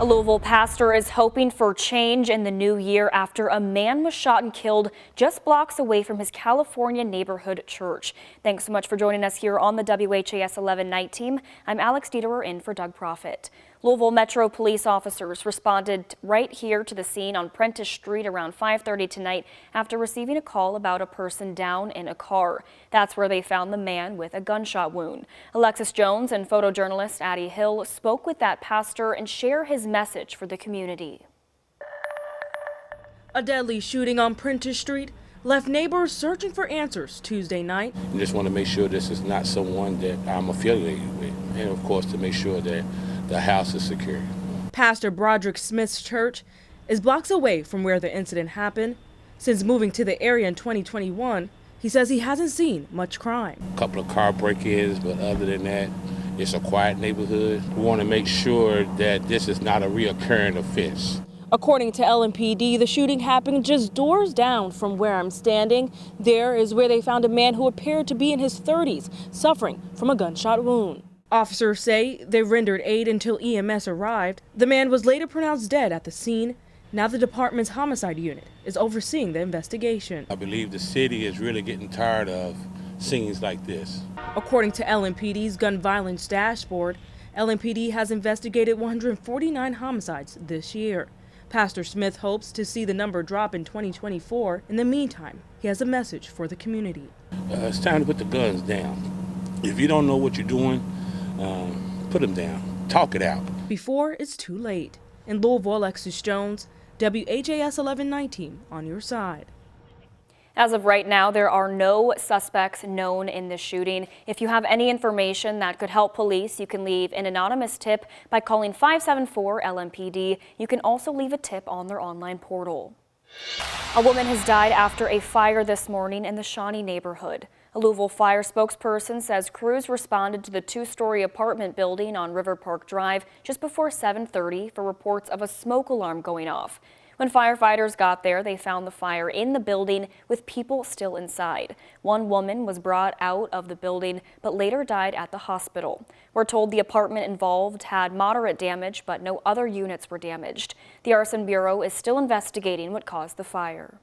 A Louisville pastor is hoping for change in the new year after a man was shot and killed just blocks away from his California neighborhood church. Thanks so much for joining us here on the WHAS 11 night team. I'm Alex Dieterer in for Doug Proffitt. Louisville Metro police officers responded right here to the scene on Prentice Street around 5:30 tonight after receiving a call about a person down in a car. That's where they found the man with a gunshot wound. Alexis Jones and photojournalist Addie Hill spoke with that pastor and share his message for the community. A deadly shooting on Prentice Street left neighbors searching for answers Tuesday night. I just want to make sure this is not someone that I'm affiliated with, and of course to make sure that the house is secure. Pastor Broderick Smith's church is blocks away from where the incident happened. Since moving to the area in 2021, he says he hasn't seen much crime. A couple of car break-ins, but other than that, it's a quiet neighborhood. We want to make sure that this is not a reoccurring offense. According to LMPD, the shooting happened just doors down from where I'm standing. There is where they found a man who appeared to be in his 30s, suffering from a gunshot wound. Officers say they rendered aid until EMS arrived. The man was later pronounced dead at the scene. Now the department's homicide unit is overseeing the investigation. I believe the city is really getting tired of scenes like this. According to LMPD's gun violence dashboard, LMPD has investigated 149 homicides this year. Pastor Smith hopes to see the number drop in 2024. In the meantime, he has a message for the community. It's time to put the guns down. If you don't know what you're doing, put them down. Talk it out. Before it's too late. In Louisville, Alexis Jones, WHAS 11 night team on your side. As of right now, there are no suspects known in this shooting. If you have any information that could help police, you can leave an anonymous tip by calling 574-LMPD. You can also leave a tip on their online portal. A woman has died after a fire this morning in the Shawnee neighborhood. A Louisville fire spokesperson says crews responded to the two-story apartment building on River Park Drive just before 7:30 for reports of a smoke alarm going off. When firefighters got there, they found the fire in the building with people still inside. One woman was brought out of the building but later died at the hospital. We're told the apartment involved had moderate damage, but no other units were damaged. The Arson Bureau is still investigating what caused the fire.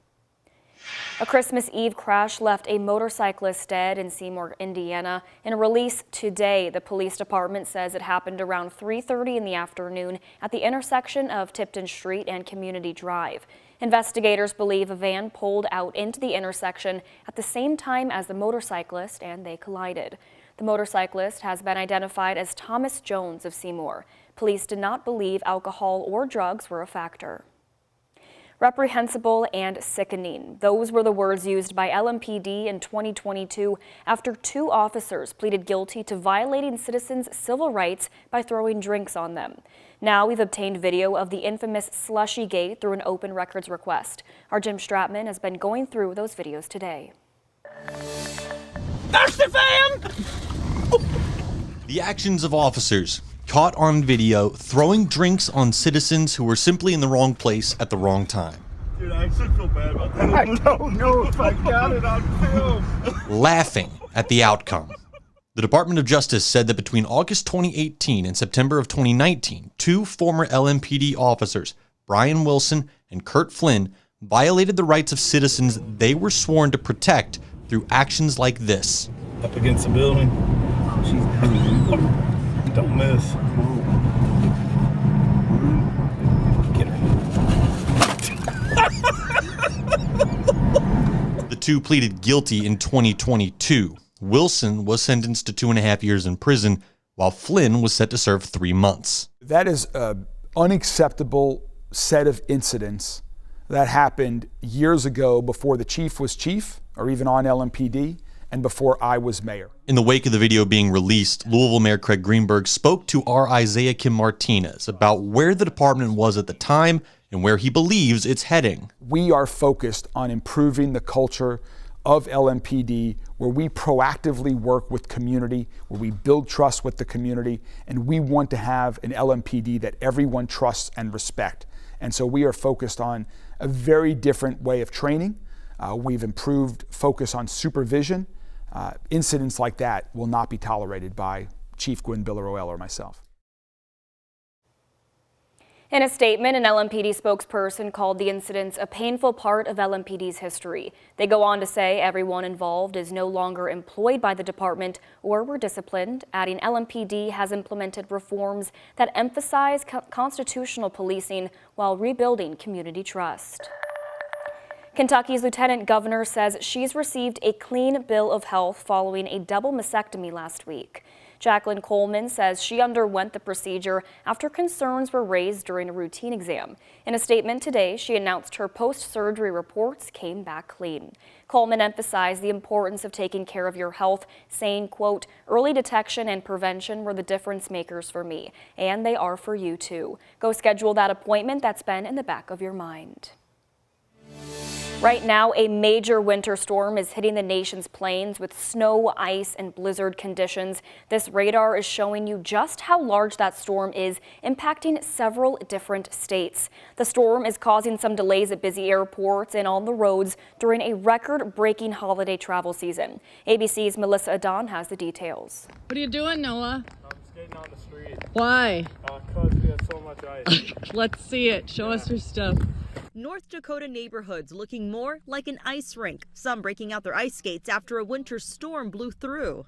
A Christmas Eve crash left a motorcyclist dead in Seymour, Indiana. In a release today, the police department says it happened around 3:30 in the afternoon at the intersection of Tipton Street and Community Drive. Investigators believe a van pulled out into the intersection at the same time as the motorcyclist and they collided. The motorcyclist has been identified as Thomas Jones of Seymour. Police did not believe alcohol or drugs were a factor. Reprehensible and sickening. Those were the words used by LMPD in 2022 after two officers pleaded guilty to violating citizens' civil rights by throwing drinks on them. Now we've obtained video of the infamous slushy gate through an open records request. Our Jim Stratman has been going through those videos today. That's the fam! The actions of officers caught on video throwing drinks on citizens who were simply in the wrong place at the wrong time. Dude, I actually feel bad about that. I don't know if I got it on film. Laughing at the outcome. The Department of Justice said that between August 2018 and September of 2019, two former LMPD officers, Brian Wilson and Kurt Flynn, violated the rights of citizens they were sworn to protect through actions like this. Up against the building. Don't miss. Get her. The two pleaded guilty in 2022. Wilson was sentenced to 2.5 years in prison, while Flynn was set to serve 3 months. That is an unacceptable set of incidents that happened years ago before the chief was chief, or even on LMPD, and before I was mayor. In the wake of the video being released, Louisville Mayor Craig Greenberg spoke to our Isaiah Kim Martinez about where the department was at the time and where he believes it's heading. We are focused on improving the culture of LMPD, where we proactively work with community, where we build trust with the community, and we want to have an LMPD that everyone trusts and respect. And so we are focused on a very different way of training. We've improved focus on supervision. Incidents like that will not be tolerated by Chief Gwynn Biller-Roel or myself. In a statement, an LMPD spokesperson called the incidents a painful part of LMPD's history. They go on to say everyone involved is no longer employed by the department or were disciplined, adding LMPD has implemented reforms that emphasize constitutional policing while rebuilding community trust. Kentucky's lieutenant governor says she's received a clean bill of health following a double mastectomy last week. Jacqueline Coleman says she underwent the procedure after concerns were raised during a routine exam. In a statement today, she announced her post-surgery reports came back clean. Coleman emphasized the importance of taking care of your health, saying, quote, "Early detection and prevention were the difference makers for me, and they are for you too. Go schedule that appointment that's been in the back of your mind." Right now, a major winter storm is hitting the nation's plains with snow, ice, and blizzard conditions. This radar is showing you just how large that storm is, impacting several different states. The storm is causing some delays at busy airports and on the roads during a record-breaking holiday travel season. ABC's Melissa Adon has the details. What are you doing, Noah? I'm skating on the street. Why? Because we have so much ice. Let's see it. Show us your stuff. North Dakota neighborhoods looking more like an ice rink, some breaking out their ice skates after a winter storm blew through.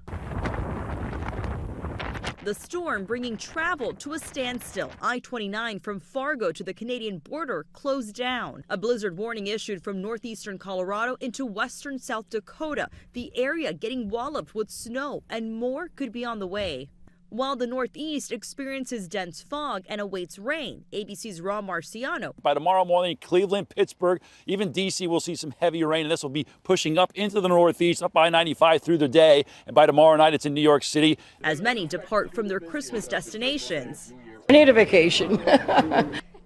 The storm bringing travel to a standstill. I-29 from Fargo to the Canadian border closed down. A blizzard warning issued from northeastern Colorado into western South Dakota. The area getting walloped with snow, and more could be on the way. While the Northeast experiences dense fog and awaits rain. ABC's Rob Marciano. By tomorrow morning, Cleveland, Pittsburgh, even D.C. will see some heavy rain, and this will be pushing up into the Northeast, up I-95 through the day. And by tomorrow night, it's in New York City. As many depart from their Christmas destinations. I need a vacation.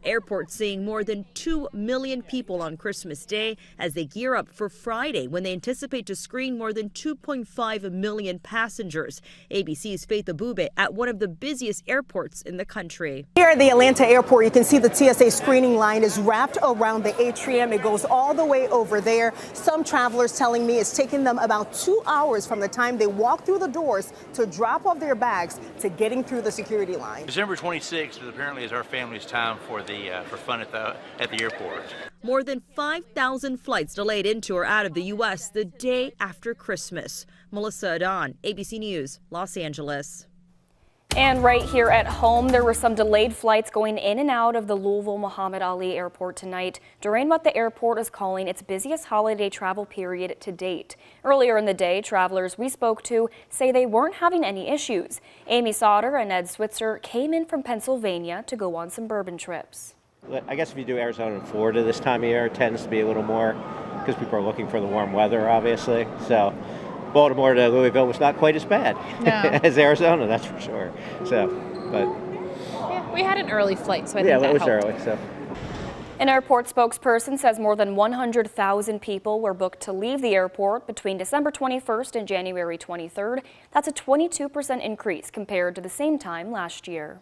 Airports seeing more than 2 million people on Christmas Day as they gear up for Friday when they anticipate to screen more than 2.5 million passengers. ABC's Faith Abube at one of the busiest airports in the country. Here at the Atlanta airport, you can see the TSA screening line is wrapped around the atrium. It goes all the way over there. Some travelers telling me it's taking them about 2 hours from the time they walk through the doors to drop off their bags to getting through the security line. December 26th apparently is our family's time for fun at the airport. More than 5,000 flights delayed into or out of the U.S. the day after Christmas. Melissa Adon, ABC News, Los Angeles. And right here at home, there were some delayed flights going in and out of the Louisville Muhammad Ali Airport tonight during what the airport is calling its busiest holiday travel period to date. Earlier in the day, travelers we spoke to say they weren't having any issues. Amy Sauter and Ed Switzer came in from Pennsylvania to go on some bourbon trips. I guess if you do Arizona and Florida this time of year, it tends to be a little more because people are looking for the warm weather, obviously. So Baltimore to Louisville was not quite as bad as Arizona, that's for sure. So, but yeah, we had an early flight, so I think that that was helped. early. So. An airport spokesperson says more than 100,000 people were booked to leave the airport between December 21st and January 23rd. That's a 22% increase compared to the same time last year.